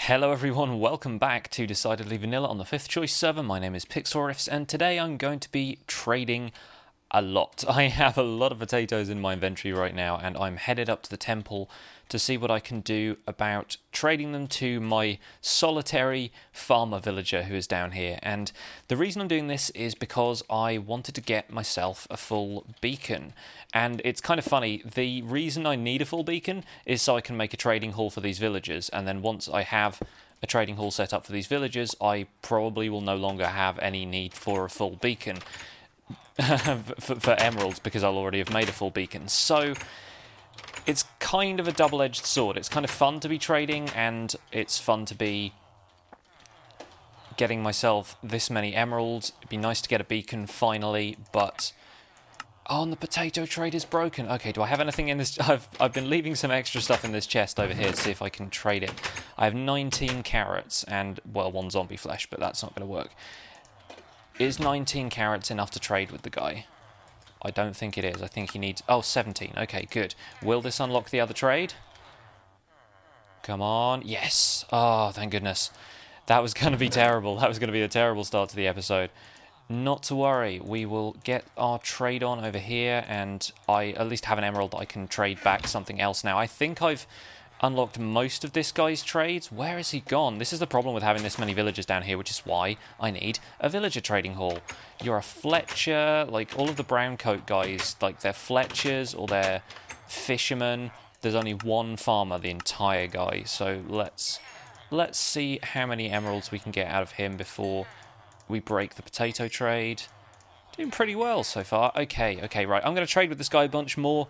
Hello everyone, welcome back to Decidedly Vanilla on the 5th Choice server. My name is Pixlriffs and today I'm going to be trading a lot. I have a lot of potatoes in my inventory right now and I'm headed up to the temple to see what I can do about trading them to my solitary farmer villager who is down here. And the reason I'm doing this is because I wanted to get myself a full beacon. And it's kind of funny, the reason I need a full beacon is so I can make a trading hall for these villagers, and then once I have a trading hall set up for these villagers, I probably will no longer have any need for a full beacon for emeralds, because I'll already have made a full beacon. So it's kind of a double-edged sword. It's kind of fun to be trading, and it's fun to be getting myself this many emeralds. It'd be nice to get a beacon finally, but oh, and the potato trade is broken. Okay, do I have anything in this? I've been leaving some extra stuff in this chest over here to see if I can trade it. I have 19 carrots and, well, 1 zombie flesh, but that's not going to work. Is 19 carrots enough to trade with the guy? I don't think it is. I think he needs... Oh, 17. Okay, good. Will this unlock the other trade? Come on. Yes. Oh, thank goodness. That was going to be terrible. That was going to be a terrible start to the episode. Not to worry, we will get our trade on over here, and I at least have an emerald that I can trade back something else now. I think I've unlocked most of this guy's trades. Where has he gone? This is the problem with having this many villagers down here, which is why I need a villager trading hall. You're a Fletcher, like all of the brown coat guys, like they're Fletchers or they're fishermen. There's only one farmer, the entire guy, so let's see how many emeralds we can get out of him before we break the potato trade. Doing pretty well so far. Okay, right. I'm going to trade with this guy a bunch more.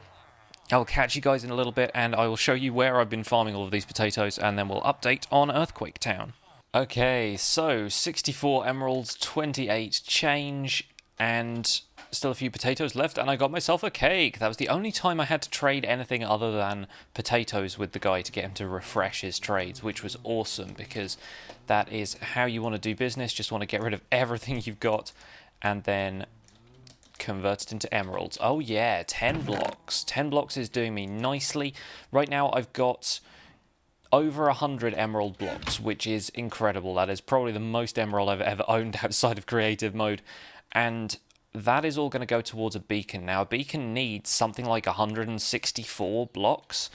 I'll catch you guys in a little bit, and I will show you where I've been farming all of these potatoes, and then we'll update on Earthquake Town. Okay, so 64 emeralds, 28 change, and still a few potatoes left, and I got myself a cake. That was the only time I had to trade anything other than potatoes with the guy to get him to refresh his trades, which was awesome, because that is how you want to do business. Just want to get rid of everything you've got and then convert it into emeralds. Oh yeah, 10 blocks. 10 blocks is doing me nicely. Right now I've got over 100 emerald blocks, which is incredible. That is probably the most emerald I've ever owned outside of creative mode. And that is all going to go towards a beacon. Now, a beacon needs something like 164 blocks.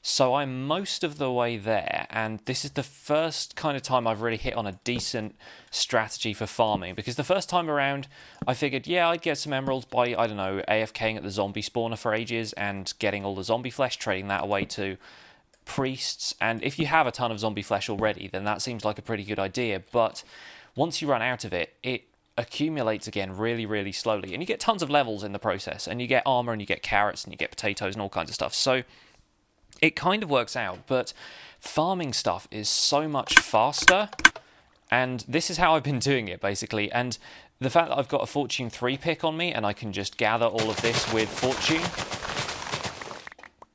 So I'm most of the way there, and this is the first kind of time I've really hit on a decent strategy for farming, because the first time around I figured, yeah, I'd get some emeralds by, I don't know, AFKing at the zombie spawner for ages and getting all the zombie flesh, trading that away to priests, and if you have a ton of zombie flesh already, then that seems like a pretty good idea, but once you run out of it, it accumulates again really, really slowly, and you get tons of levels in the process, and you get armor, and you get carrots, and you get potatoes, and all kinds of stuff, so it kind of works out, but farming stuff is so much faster, and this is how I've been doing it, basically, and the fact that I've got a Fortune 3 pick on me, and I can just gather all of this with Fortune,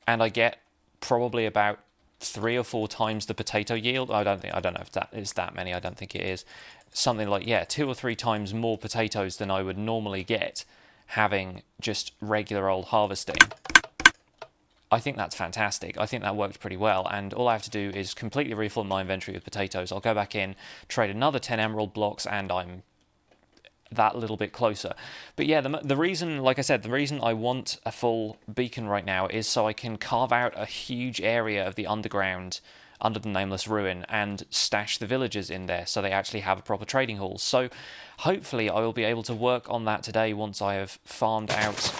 and I get probably about 3 or 4 times the potato yield. I don't know if that is that many, I don't think it is. Something like, yeah, 2 or 3 times more potatoes than I would normally get having just regular old harvesting. I think that's fantastic. I think that worked pretty well, and all I have to do is completely refill my inventory with potatoes. I'll go back in, trade another 10 emerald blocks, and I'm that little bit closer. But yeah, the reason, like I said, the reason I want a full beacon right now is so I can carve out a huge area of the underground under the Nameless Ruin and stash the villagers in there so they actually have a proper trading hall. So hopefully I will be able to work on that today once I have farmed out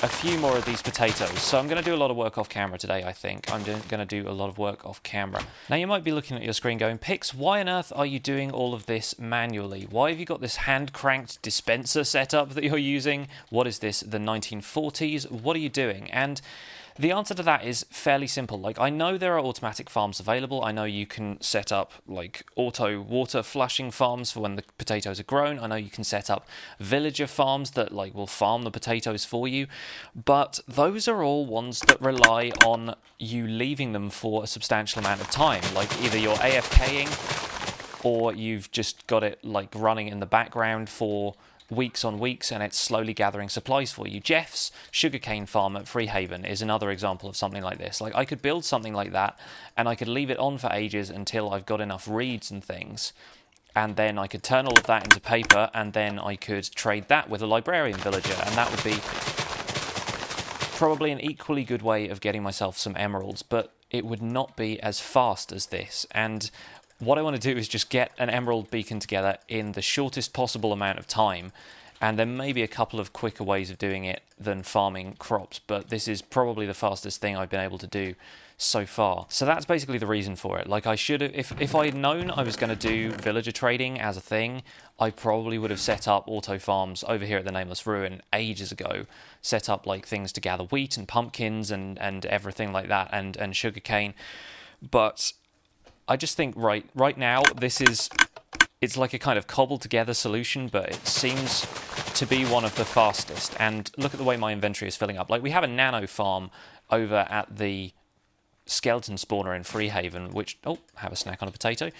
a few more of these potatoes. So I'm going to do a lot of work off camera today, I think. I'm going to do a lot of work off camera. Now you might be looking at your screen going, Pix, why on earth are you doing all of this manually? Why have you got this hand-cranked dispenser setup that you're using? What is this, the 1940s? What are you doing? And the answer to that is fairly simple. Like, I know there are automatic farms available. I know you can set up, like, auto water flushing farms for when the potatoes are grown. I know you can set up villager farms that, like, will farm the potatoes for you. But those are all ones that rely on you leaving them for a substantial amount of time. Like, either you're AFKing or you've just got it, like, running in the background for weeks on weeks, and it's slowly gathering supplies for you. Jeff's sugarcane farm at Freehaven is another example of something like this. Like, I could build something like that, and I could leave it on for ages until I've got enough reeds and things, and then I could turn all of that into paper, and then I could trade that with a librarian villager, and that would be probably an equally good way of getting myself some emeralds, but it would not be as fast as this. And what I want to do is just get an emerald beacon together in the shortest possible amount of time, and there may be a couple of quicker ways of doing it than farming crops, but this is probably the fastest thing I've been able to do so far. So that's basically the reason for it. Like, I should have, if I had known I was going to do villager trading as a thing, I probably would have set up auto farms over here at the Nameless Ruin ages ago, set up like things to gather wheat and pumpkins and everything like that, and sugarcane. But I just think right now it's like a kind of cobbled together solution, but it seems to be one of the fastest. And look at the way my inventory is filling up. Like, we have a nano farm over at the skeleton spawner in Freehaven, which, have a snack on a potato,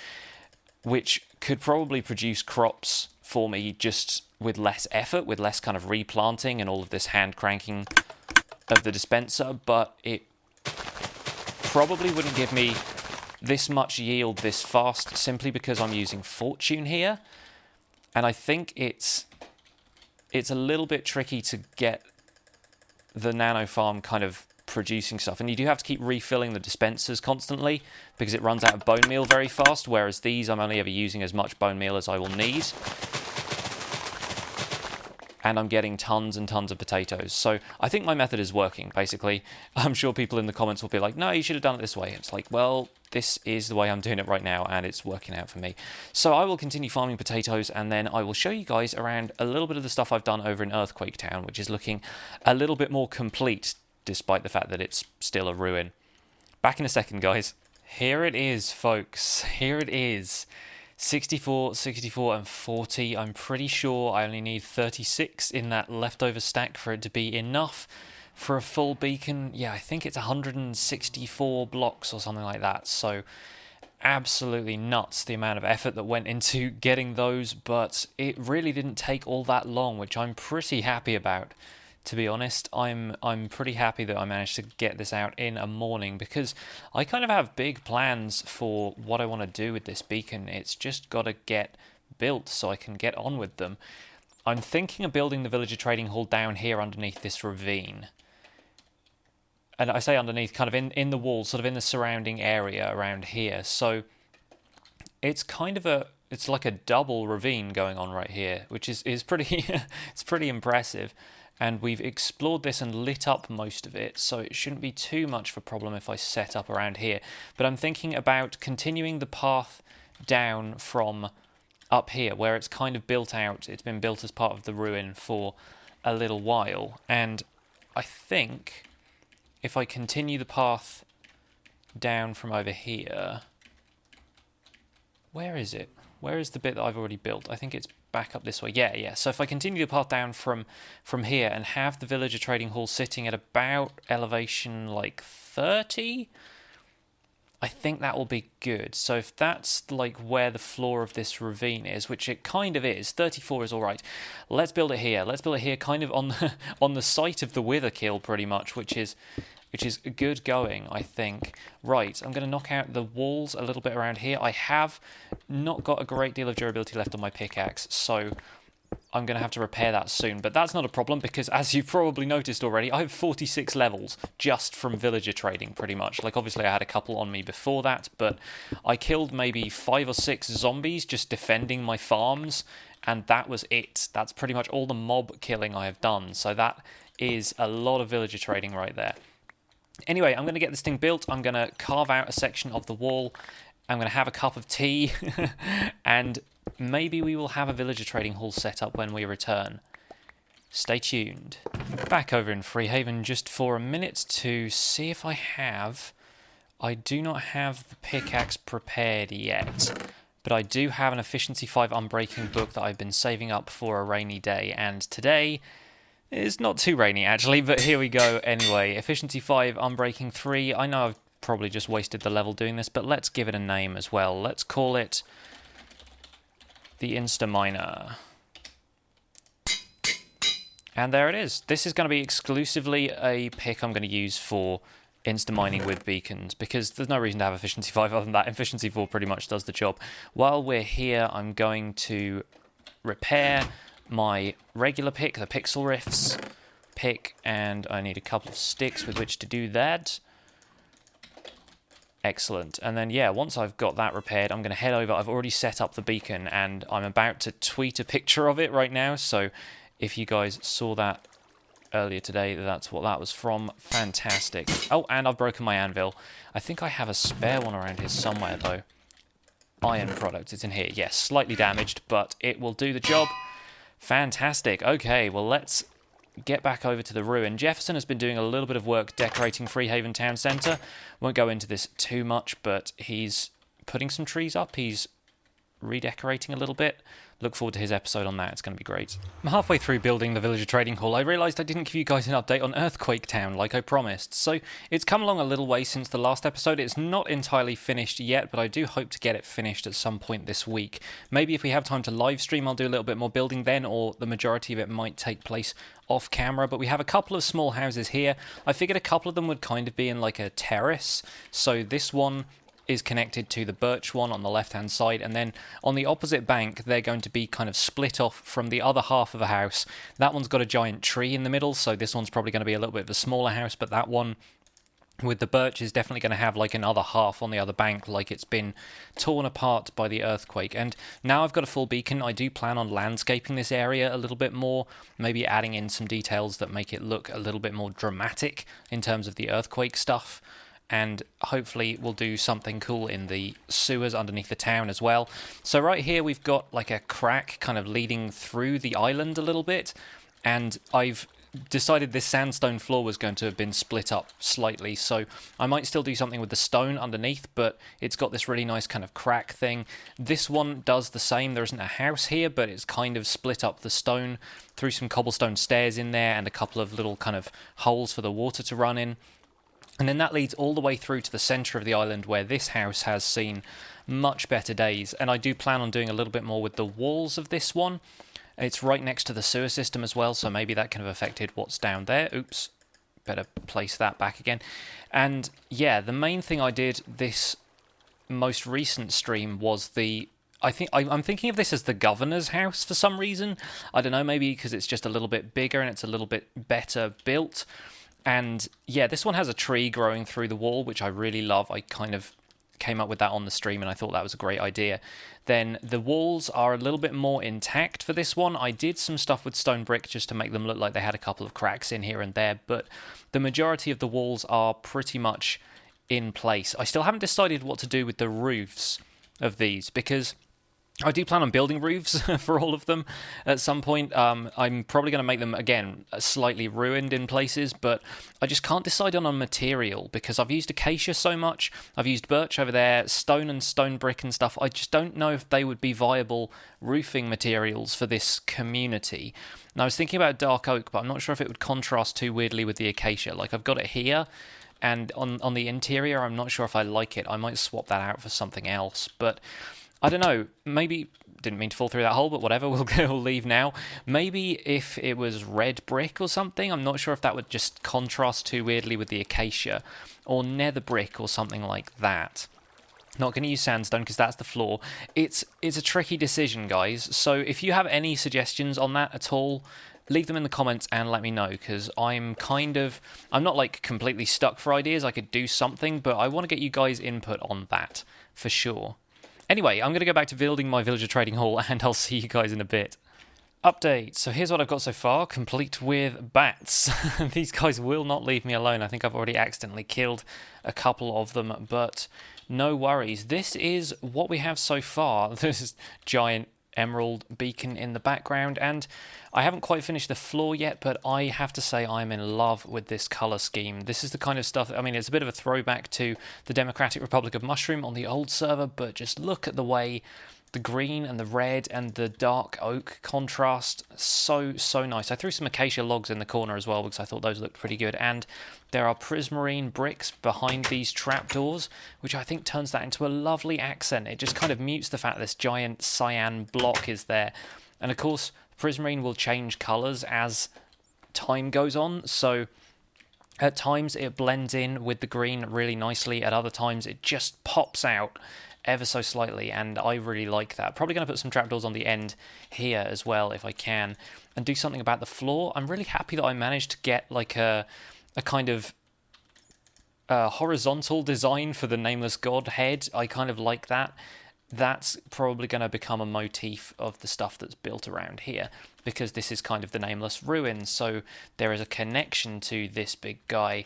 which could probably produce crops for me just with less effort, with less kind of replanting and all of this hand cranking of the dispenser, but it probably wouldn't give me this much yield this fast simply because I'm using fortune here, and I think it's a little bit tricky to get the nano farm kind of producing stuff, and you do have to keep refilling the dispensers constantly because it runs out of bone meal very fast, whereas these I'm only ever using as much bone meal as I will need, and I'm getting tons and tons of potatoes. So I think my method is working, basically. I'm sure people in the comments will be like, no, you should have done it this way. It's like, well, this is the way I'm doing it right now, and it's working out for me. So I will continue farming potatoes, and then I will show you guys around a little bit of the stuff I've done over in Earthquake Town, which is looking a little bit more complete, despite the fact that it's still a ruin. Back in a second, guys. Here it is, folks. Here it is. 64, 64, and 40. I'm pretty sure I only need 36 in that leftover stack for it to be enough for a full beacon. Yeah, I think it's 164 blocks or something like that. So absolutely nuts the amount of effort that went into getting those, but it really didn't take all that long, which I'm pretty happy about. To be honest, I'm pretty happy that I managed to get this out in a morning, because I kind of have big plans for what I want to do with this beacon. It's just got to get built so I can get on with them. I'm thinking of building the villager trading hall down here underneath this ravine. And I say underneath, kind of in the walls, sort of in the surrounding area around here. So it's kind of it's like a double ravine going on right here, which is pretty it's pretty impressive. And we've explored this and lit up most of it, so it shouldn't be too much of a problem if I set up around here. But I'm thinking about continuing the path down from up here, where it's kind of built out. It's been built as part of the ruin for a little while, and I think if I continue the path down from over here... Where is it? Where is the bit that I've already built? I think it's back up this way. Yeah. So if I continue the path down from here and have the villager trading hall sitting at about elevation like 30, I think that will be good. So if that's like where the floor of this ravine is, which it kind of is, 34 is all right. Let's build it here. Let's build it here, kind of on the site of the wither kill, pretty much, which is good going, I think. Right, I'm going to knock out the walls a little bit around here. I have not got a great deal of durability left on my pickaxe, so I'm going to have to repair that soon. But that's not a problem, because as you've probably noticed already, I have 46 levels just from villager trading, pretty much. Like, obviously I had a couple on me before that, but I killed maybe 5 or 6 zombies just defending my farms, and that was it. That's pretty much all the mob killing I have done, so that is a lot of villager trading right there. Anyway, I'm going to get this thing built. I'm going to carve out a section of the wall. I'm going to have a cup of tea. And maybe we will have a villager trading hall set up when we return. Stay tuned. Back over in Freehaven just for a minute to see if I have... I do not have the pickaxe prepared yet. But I do have an Efficiency 5 Unbreaking book that I've been saving up for a rainy day. And today... It's not too rainy, actually, but here we go anyway. Efficiency 5, Unbreaking 3. I know I've probably just wasted the level doing this, but let's give it a name as well. Let's call it the Insta Miner. And there it is. This is going to be exclusively a pick I'm going to use for insta-mining with beacons, because there's no reason to have efficiency 5 other than that. Efficiency 4 pretty much does the job. While we're here, I'm going to repair my regular pick, the Pixlriffs pick, and I need a couple of sticks with which to do that. Excellent. And then, yeah, once I've got that repaired, I'm going to head over. I've already set up the beacon, and I'm about to tweet a picture of it right now, so if you guys saw that earlier today, that's what that was from. Fantastic. Oh, and I've broken my anvil. I think I have a spare one around here somewhere, though. Iron product, it's in here. Yes, slightly damaged, but it will do the job. Fantastic. Okay, well, let's get back over to the ruin. Jefferson has been doing a little bit of work decorating Freehaven Town Centre. Won't go into this too much, but he's putting some trees up. He's redecorating a little bit. Look forward to his episode on that. It's going to be great. I'm halfway through building the Villager Trading Hall. I realised I didn't give you guys an update on Earthquake Town like I promised. So it's come along a little way since the last episode. It's not entirely finished yet, but I do hope to get it finished at some point this week. Maybe if we have time to live stream, I'll do a little bit more building then, or the majority of it might take place off camera. But we have a couple of small houses here. I figured a couple of them would kind of be in like a terrace. So this one is connected to the birch one on the left hand side, and then on the opposite bank they're going to be kind of split off from the other half of the house. That one's got a giant tree in the middle, so this one's probably going to be a little bit of a smaller house, but that one with the birch is definitely going to have like another half on the other bank, like it's been torn apart by the earthquake. And now I've got a full beacon, I do plan on landscaping this area a little bit more, maybe adding in some details that make it look a little bit more dramatic in terms of the earthquake stuff. And hopefully we'll do something cool in the sewers underneath the town as well. So right here we've got like a crack kind of leading through the island a little bit, and I've decided this sandstone floor was going to have been split up slightly, so I might still do something with the stone underneath, but it's got this really nice kind of crack thing. This one does the same. There isn't a house here, but it's kind of split up the stone through some cobblestone stairs in there and a couple of little kind of holes for the water to run in. And then that leads all the way through to the centre of the island, where this house has seen much better days. And I do plan on doing a little bit more with the walls of this one. It's right next to the sewer system as well, so maybe that can have affected what's down there. Oops, better place that back again. And yeah, the main thing I did this most recent stream was I'm thinking of this as the governor's house for some reason. I don't know, maybe because it's just a little bit bigger and it's a little bit better built. And yeah, this one has a tree growing through the wall, which I really love. I kind of came up with that on the stream and I thought that was a great idea. Then the walls are a little bit more intact for this one. I did some stuff with stone brick just to make them look like they had a couple of cracks in here and there, but the majority of the walls are pretty much in place. I still haven't decided what to do with the roofs of these, because I do plan on building roofs for all of them at some point. I'm probably going to make them, again, slightly ruined in places, but I just can't decide on a material because I've used acacia so much. I've used birch over there, stone and stone brick and stuff. I just don't know if they would be viable roofing materials for this community. And I was thinking about dark oak, but I'm not sure if it would contrast too weirdly with the acacia. Like, I've got it here, and on the interior, I'm not sure if I like it. I might swap that out for something else, but I don't know, maybe, didn't mean to fall through that hole, but whatever, we'll leave now. Maybe if it was red brick or something, I'm not sure if that would just contrast too weirdly with the acacia, or nether brick or something like that. Not going to use sandstone because that's the floor. It's a tricky decision, guys, so if you have any suggestions on that at all, leave them in the comments and let me know, because I'm not like completely stuck for ideas. I could do something, but I want to get you guys' input on that, for sure. Anyway, I'm going to go back to building my Villager Trading Hall, and I'll see you guys in a bit. Update. So here's what I've got so far, complete with bats. These guys will not leave me alone. I think I've already accidentally killed a couple of them, but no worries. This is what we have so far. This giant emerald beacon in the background, and I haven't quite finished the floor yet, but I have to say I'm in love with this colour scheme. This is the kind of stuff, I mean, it's a bit of a throwback to the Democratic Republic of Mushroom on the old server, but just look at the way the green and the red and the dark oak contrast. So nice. I threw some acacia logs in the corner as well because I thought those looked pretty good, and there are prismarine bricks behind these trapdoors, which I think turns that into a lovely accent. It just kind of mutes the fact this giant cyan block is there. And of course, prismarine will change colours as time goes on. So at times it blends in with the green really nicely. At other times it just pops out ever so slightly, and I really like that. Probably going to put some trapdoors on the end here as well if I can, and do something about the floor. I'm really happy that I managed to get like a kind of horizontal design for the Nameless God head. I kind of like that. That's probably going to become a motif of the stuff that's built around here, because this is kind of the Nameless Ruin, so there is a connection to this big guy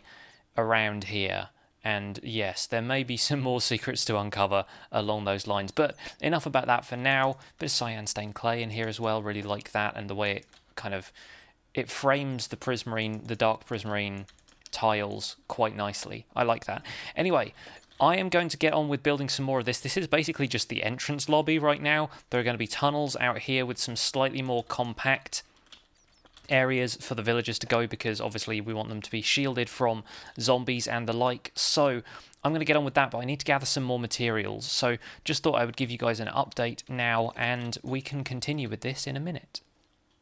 around here. And yes, there may be some more secrets to uncover along those lines, but enough about that for now. Bit of cyan stained clay in here as well, really like that, and the way it kind of, it frames the prismarine, the dark prismarine tiles quite nicely. I like that. Anyway, I am going to get on with building some more of this. This is basically just the entrance lobby right now. There are going to be tunnels out here with some slightly more compact areas for the villagers to go, because obviously we want them to be shielded from zombies and the like. So I'm going to get on with that, but I need to gather some more materials. So just thought I would give you guys an update now, and we can continue with this in a minute.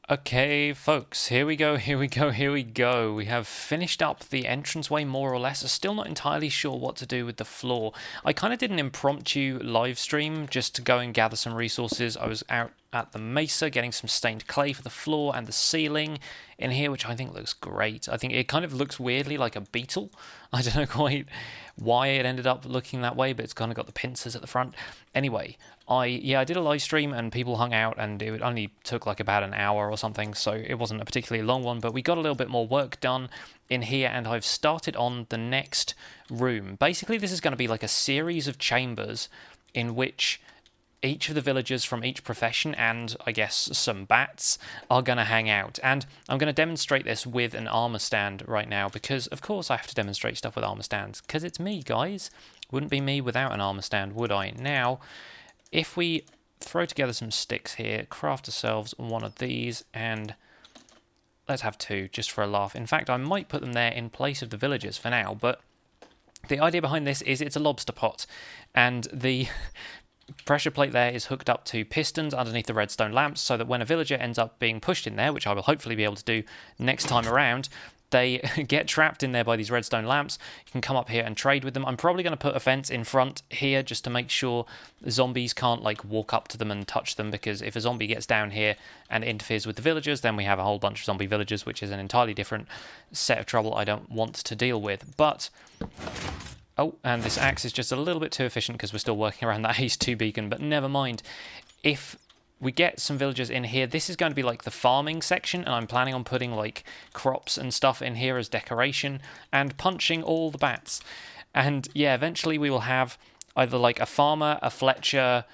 Okay, folks, here we go. We have finished up the entranceway, more or less. I'm still not entirely sure what to do with the floor. I kind of did an impromptu live stream just to go and gather some resources. I was out at the mesa getting some stained clay for the floor and the ceiling in here, which I think looks great. I think it kind of looks weirdly like a beetle. I don't know quite why it ended up looking that way, but it's kind of got the pincers at the front. Anyway, I did a live stream and people hung out, and it only took like about an hour or something, so it wasn't a particularly long one, but we got a little bit more work done in here, and I've started on the next room. Basically, this is going to be like a series of chambers in which each of the villagers from each profession, and I guess some bats, are going to hang out. And I'm going to demonstrate this with an armor stand right now, because of course I have to demonstrate stuff with armor stands, because it's me, guys. Wouldn't be me without an armor stand, would I? Now, if we throw together some sticks here, craft ourselves one of these, and let's have two, just for a laugh. In fact, I might put them there in place of the villagers for now, but the idea behind this is it's a lobster pot, and the pressure plate there is hooked up to pistons underneath the redstone lamps, so that when a villager ends up being pushed in there, which I will hopefully be able to do next time around, they get trapped in there by these redstone lamps. You can come up here and trade with them. I'm probably going to put a fence in front here just to make sure zombies can't like walk up to them and touch them, because if a zombie gets down here and interferes with the villagers, then we have a whole bunch of zombie villagers, which is an entirely different set of trouble I don't want to deal with. But oh, and this axe is just a little bit too efficient because we're still working around that Haze 2 beacon, but never mind. If we get some villagers in here, this is going to be like the farming section, and I'm planning on putting like crops and stuff in here as decoration and punching all the bats. And yeah, eventually we will have either like a farmer, a fletcher,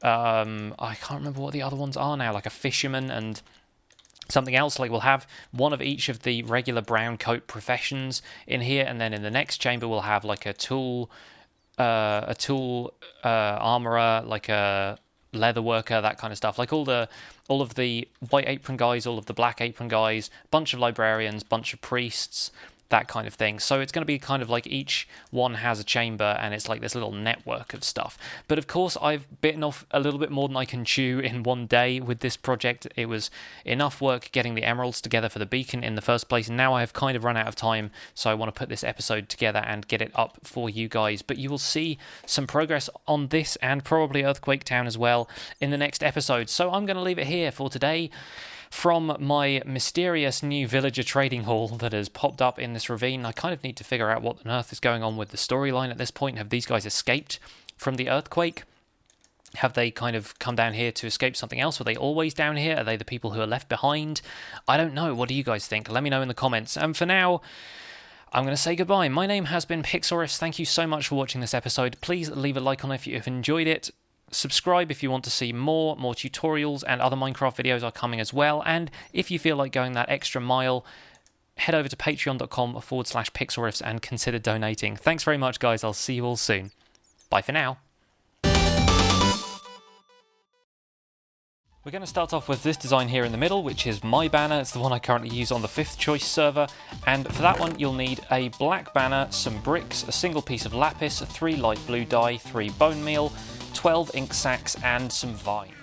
I can't remember what the other ones are now, like a fisherman and something else. Like we'll have one of each of the regular brown coat professions in here, and then in the next chamber we'll have like a tool armorer, like a leather worker, that kind of stuff, like all of the white apron guys, all of the black apron guys, bunch of librarians, bunch of priests, that kind of thing. So it's going to be kind of like each one has a chamber, and it's like this little network of stuff. But of course I've bitten off a little bit more than I can chew in one day with this project. It was enough work getting the emeralds together for the beacon in the first place, and now I've kind of run out of time, so I want to put this episode together and get it up for you guys. But you will see some progress on this, and probably Earthquake Town as well, in the next episode. So I'm going to leave it here for today. From my mysterious new villager trading hall that has popped up in this ravine, I kind of need to figure out what on earth is going on with the storyline at this point. Have these guys escaped from the earthquake? Have they kind of come down here to escape something else? Were they always down here? Are they the people who are left behind? I don't know. What do you guys think? Let me know in the comments. And for now, I'm going to say goodbye. My name has been Pixlriffs. Thank you so much for watching this episode. Please leave a like on it if you have enjoyed it. Subscribe if you want to see more tutorials, and other Minecraft videos are coming as well. And if you feel like going that extra mile, head over to patreon.com/Pixlriffs and consider donating. Thanks very much, guys. I'll see you all soon. Bye for now. We're going to start off with this design here in the middle, which is my banner. It's the one I currently use on the 5th choice server, and for that one you'll need a black banner, some bricks, a single piece of lapis, 3 light blue dye, 3 bone meal, 12 ink sacks, and some vine.